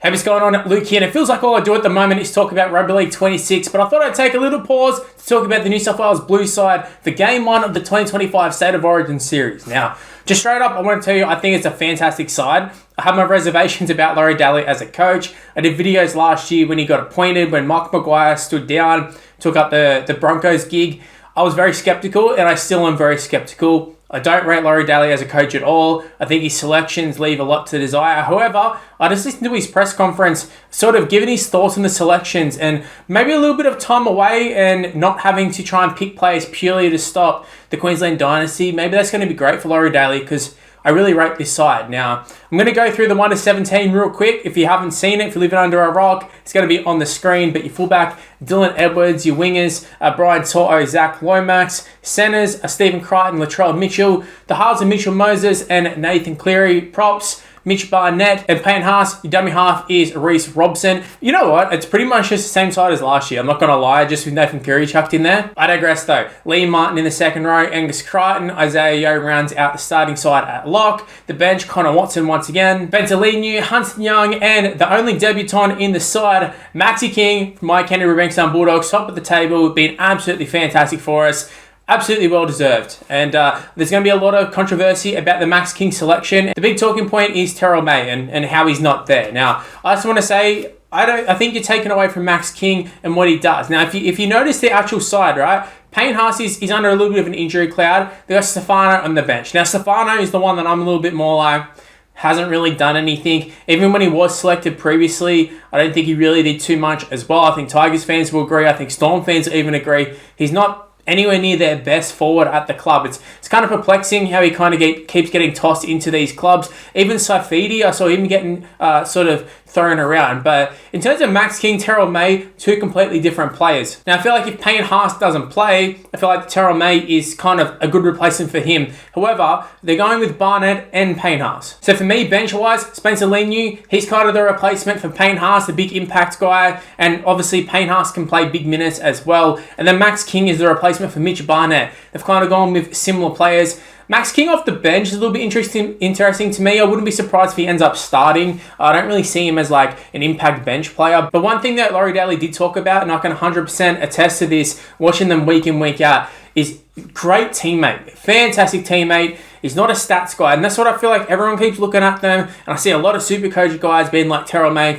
Hey, what's going on? Luke here, and it feels like all I do at the moment is talk about Rugby League 26, but I thought I'd take a little pause to talk about the New South Wales Blue side for Game 1 of the 2025 State of Origin Series. Now, just straight up, I want to tell you, I think it's a fantastic side. I have my reservations about Laurie Daly as a coach. I did videos last year when he got appointed, when Mark Maguire stood down, took up the Broncos gig. I was very skeptical, and I still am very skeptical. I don't rate Laurie Daly as a coach at all. I think his selections leave a lot to desire. However, I just listened to his press conference, sort of giving his thoughts on the selections and maybe a little bit of time away and not having to try and pick players purely to stop the Queensland dynasty. Maybe that's going to be great for Laurie Daly because I really rate this side. Now, I'm going to go through the 1 to 17 real quick. If you haven't seen it, if you're living under a rock, it's going to be on the screen. But your fullback, Dylan Edwards, your wingers, Brian Toto, Zach Lomax, centers, Stephen Crichton, Latrell Mitchell, the halves are Mitchell Moses and Nathan Cleary, props, Mitch Barnett, and Payne Haas. Your dummy half is Reece Robson. You know what? It's pretty much just the same side as last year. I'm not going to lie, just with Nathan Cleary chucked in there. I digress though. Liam Martin in the second row, Angus Crichton, Isaiah Yeo rounds out the starting side at lock. The bench, Connor Watson once again, Bentalinu, Hunter Young, and the only debutant in the side, Maxi King from my Canterbury Bankstown Bulldogs, top of the table, been absolutely fantastic for us. Absolutely well deserved. And there's going to be a lot of controversy about the Max King selection. The big talking point is Terell May and how he's not there. Now, I just want to say, I think you're taken away from Max King and what he does. Now, if you notice the actual side, right? Payne Haas is under a little bit of an injury cloud. They got Stefano on the bench. Now, Stefano is the one that I'm a little bit more like, hasn't really done anything. Even when he was selected previously, I don't think he really did too much as well. I think Tigers fans will agree. I think Storm fans will even agree. He's not anywhere near their best forward at the club. It's kind of perplexing how he kind of keeps getting tossed into these clubs. Even Saifidi, I saw him getting sort of thrown around. But in terms of Max King, Terell May, two completely different players. Now, I feel like if Payne Haas doesn't play, I feel like Terell May is kind of a good replacement for him. However, they're going with Barnett and Payne Haas. So for me, bench-wise, Spencer Leniu, he's kind of the replacement for Payne Haas, the big impact guy. And obviously, Payne Haas can play big minutes as well. And then Max King is the replacement for Mitch Barnett. They've kind of gone with similar players. Max King off the bench is a little bit interesting to me. I wouldn't be surprised if he ends up starting. I don't really see him as like an impact bench player. But one thing that Laurie Daly did talk about, and I can 100% attest to this, watching them week in, week out, is great teammate. Fantastic teammate. He's not a stats guy. And that's what I feel like everyone keeps looking at them. And I see a lot of super coach guys being like Terell May.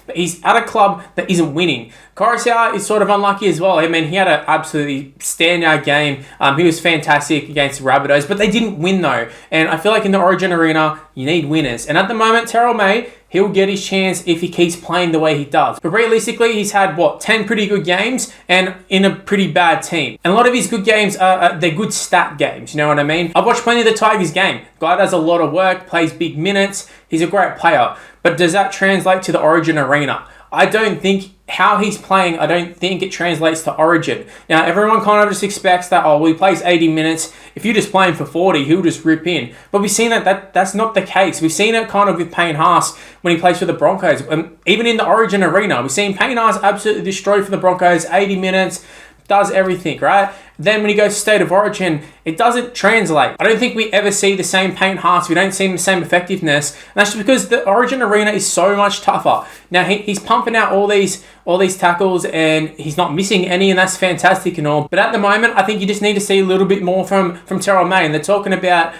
But he's at a club that isn't winning. Coruscant is sort of unlucky as well. I mean, he had an absolutely standout game. He was fantastic against the Rabbitohs, but they didn't win though. And I feel like in the Origin arena, you need winners. And at the moment, Terell May, he'll get his chance if he keeps playing the way he does. But realistically, he's had, 10 pretty good games and in a pretty bad team. And a lot of his good games they're good stat games, you know what I mean? I've watched plenty of the Tigers game. Guy does a lot of work, plays big minutes. He's a great player. But does that translate to the Origin arena? I don't think how he's playing, I don't think it translates to Origin. Now, everyone kind of just expects that, he plays 80 minutes. If you just play him for 40, he'll just rip in. But we've seen that's not the case. We've seen it kind of with Payne Haas when he plays for the Broncos. Even in the Origin arena, we've seen Payne Haas absolutely destroy for the Broncos, 80 minutes, does everything, right? Then when he goes to State of Origin, it doesn't translate. I don't think we ever see the same Payne Haas. We don't see the same effectiveness. And that's just because the Origin arena is so much tougher. Now, he's pumping out all these tackles and he's not missing any, and that's fantastic and all. But at the moment, I think you just need to see a little bit more from Terell May. And they're talking about,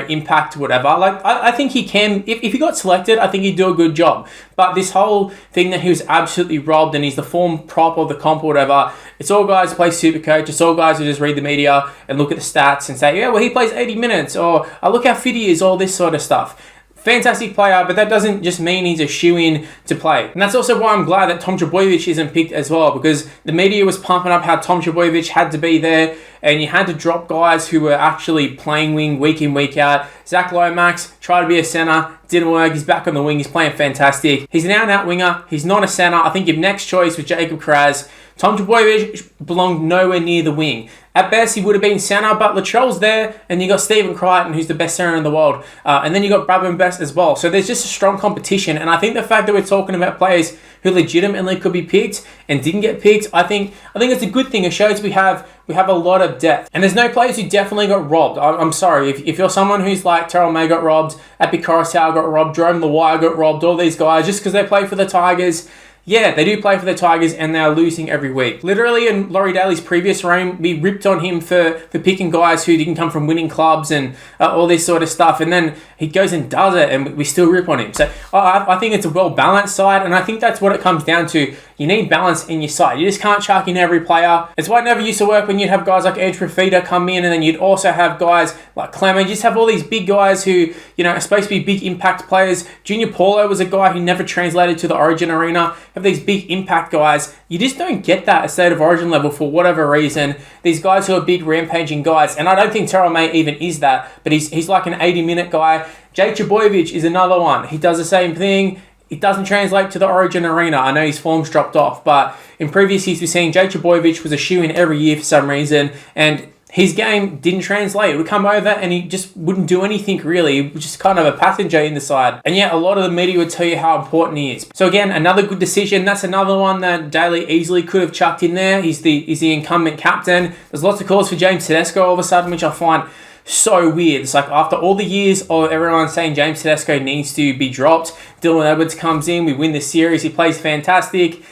impact or whatever. Like, I think he can, if he got selected, I think he'd do a good job. But this whole thing that he was absolutely robbed and he's the form prop of the comp or whatever, it's all guys who play Supercoach. It's all guys who just read the media and look at the stats and say, yeah, well, he plays 80 minutes, or look how fit he is, all this sort of stuff. Fantastic player, but that doesn't just mean he's a shoo-in to play. And that's also why I'm glad that Tom Trbojevic isn't picked as well, because the media was pumping up how Tom Trbojevic had to be there, and you had to drop guys who were actually playing wing week in, week out. Zach Lomax tried to be a centre, didn't work. He's back on the wing. He's playing fantastic. He's an out-and-out winger. He's not a centre. I think your next choice was Jacob Kraz. Tom Trbojevic belonged nowhere near the wing. At best, he would have been centre, but Latrell's there, and you got Stephen Crichton, who's the best centre in the world. And then you got Bradman Best as well. So there's just a strong competition, and I think the fact that we're talking about players who legitimately could be picked and didn't get picked, I think it's a good thing. It shows we have a lot of depth. And there's no players who definitely got robbed. I'm sorry. If you're someone who's like Terell May got robbed, Epi Coruscant got robbed, Jerome Lawire got robbed, all these guys, just because they play for the Tigers, yeah, they do play for the Tigers and they're losing every week. Literally in Laurie Daly's previous reign, we ripped on him for picking guys who didn't come from winning clubs and all this sort of stuff. And then he goes and does it and we still rip on him. So I think it's a well-balanced side, and I think that's what it comes down to. You need balance in your side. You just can't chuck in every player. It's why it never used to work when you'd have guys like Andrew Fafita come in, and then you'd also have guys like Clemmer. You just have all these big guys who, are supposed to be big impact players. Junior Paulo was a guy who never translated to the Origin arena. Have these big impact guys. You just don't get that at State of Origin level for whatever reason. These guys who are big rampaging guys, and I don't think Terell May even is that, but he's like an 80-minute guy. Jake Trbojevic is another one. He does the same thing. It doesn't translate to the Origin arena. I know his form's dropped off, but in previous years we've seen Jake Trbojevic was a shoo-in every year for some reason, and his game didn't translate. It would come over and he just wouldn't do anything really. He was just kind of a passenger in the side. And yet a lot of the media would tell you how important he is. So again, another good decision. That's another one that Daly easily could have chucked in there. He's the incumbent captain. There's lots of calls for James Tedesco all of a sudden, which I find so weird. It's like after all the years of everyone saying James Tedesco needs to be dropped, Dylan Edwards comes in, we win the series, he plays fantastic.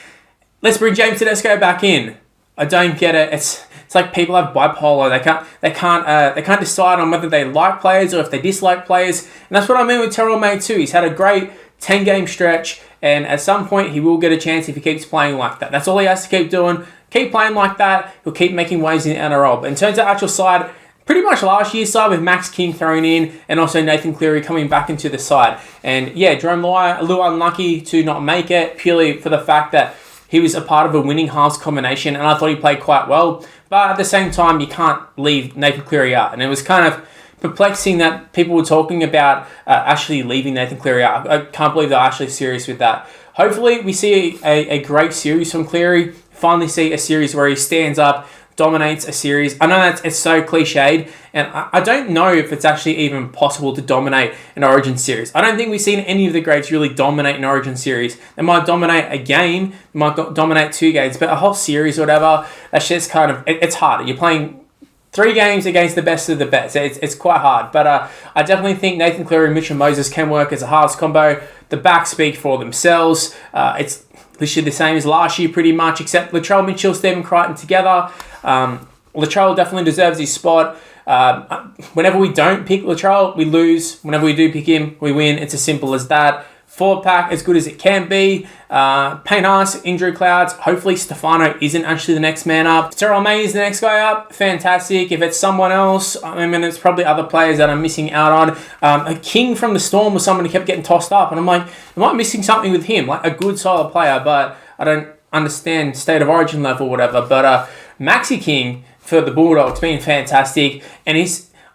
Let's bring James Tedesco back in. I don't get it. It's like people have bipolar. They can't decide on whether they like players or if they dislike players. And that's what I mean with Terell May too. He's had a great 10-game stretch, and at some point he will get a chance if he keeps playing like that. That's all he has to keep doing. Keep playing like that. He'll keep making waves in the NRL. But in terms of actual side, pretty much last year's side with Max King thrown in and also Nathan Cleary coming back into the side. And yeah, Jerome Lawire, a little unlucky to not make it purely for the fact that he was a part of a winning halves combination, and I thought he played quite well. But at the same time, you can't leave Nathan Cleary out. And it was kind of perplexing that people were talking about actually leaving Nathan Cleary out. I can't believe they're actually serious with that. Hopefully, we see a great series from Cleary. Finally see a series where he stands up, dominates a series. I know it's so cliched, and I don't know if it's actually even possible to dominate an Origin series. I don't think we've seen any of the greats really dominate an Origin series. They might dominate a game, they might dominate 2 games, but a whole series or whatever, that's just kind of, it's hard. You're playing 3 games against the best of the best. It's quite hard, but I definitely think Nathan Cleary and Mitchell Moses can work as a halves combo. The backs speak for themselves. It's literally the same as last year pretty much, except Latrell Mitchell, Stephen Crichton together. Latrell definitely deserves his spot. Whenever we don't pick Latrell, we lose. Whenever we do pick him, we win. It's as simple as that. Forward pack, as good as it can be. Payne Haas, injury clouds. Hopefully Stefano isn't actually the next man up. Terell May is the next guy up. Fantastic. If it's someone else, I mean, it's probably other players that I'm missing out on. A King from the Storm was someone who kept getting tossed up. And I'm like, am I missing something with him? Like a good, solid player, but I don't understand State of Origin level or whatever. But Maxi King for the Bulldogs been fantastic. And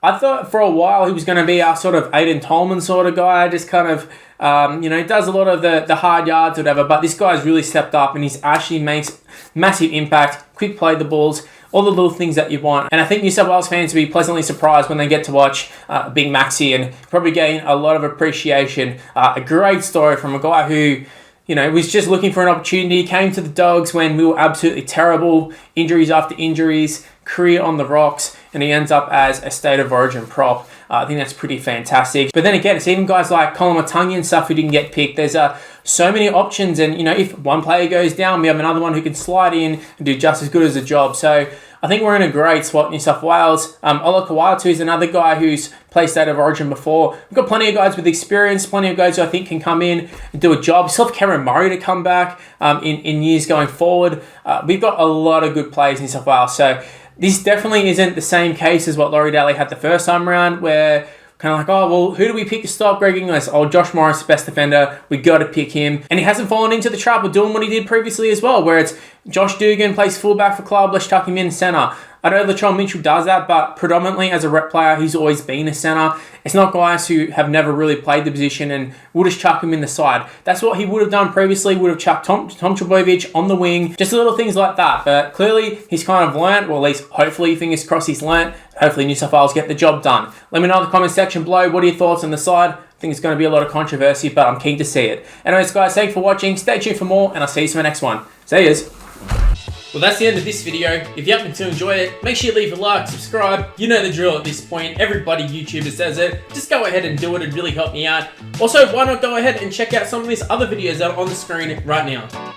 I thought for a while he was going to be our sort of Aiden Tolman sort of guy. Just kind of, he does a lot of the hard yards or whatever. But this guy's really stepped up and he's actually makes massive impact. Quick play the balls. All the little things that you want. And I think New South Wales fans will be pleasantly surprised when they get to watch Big Maxi and probably gain a lot of appreciation. A great story from a guy who, was just looking for an opportunity, came to the Dogs when we were absolutely terrible, injuries after injuries, career on the rocks, and he ends up as a State of Origin prop. I think that's pretty fantastic. But then again, it's even guys like Colin Matangi and stuff who didn't get picked. There's so many options, and if one player goes down, we have another one who can slide in and do just as good as a job. So I think we're in a great spot in New South Wales. Ola Kawatu is another guy who's played State of Origin before. We've got plenty of guys with experience, plenty of guys who I think can come in and do a job. Still have Cameron Murray to come back in years going forward. We've got a lot of good players in New South Wales. So this definitely isn't the same case as what Laurie Daly had the first time around, where kind of like, oh, well, who do we pick to stop Greg Inglis? Oh, Josh Morris, best defender. We got to pick him. And he hasn't fallen into the trap of doing what he did previously as well, where it's Josh Dugan plays fullback for club, let's chuck him in centre. I know Latrell Mitchell does that, but predominantly as a rep player, he's always been a centre. It's not guys who have never really played the position and we'll just chuck him in the side. That's what he would have done previously, would have chucked Tom Trbojevic on the wing, just little things like that. But clearly, he's kind of learnt, or at least hopefully, fingers crossed, he's learnt. Hopefully, New South Wales get the job done. Let me know in the comment section below, what are your thoughts on the side? think it's going to be a lot of controversy, but I'm keen to see it. Anyways, guys, thanks for watching. Stay tuned for more, and I'll see you in the next one. See yous. Well, that's the end of this video. If you happen to enjoy it, make sure you leave a like, subscribe. You know the drill at this point. Everybody YouTuber says it. Just go ahead and do it. It'd really help me out. Also, why not go ahead and check out some of these other videos that are on the screen right now.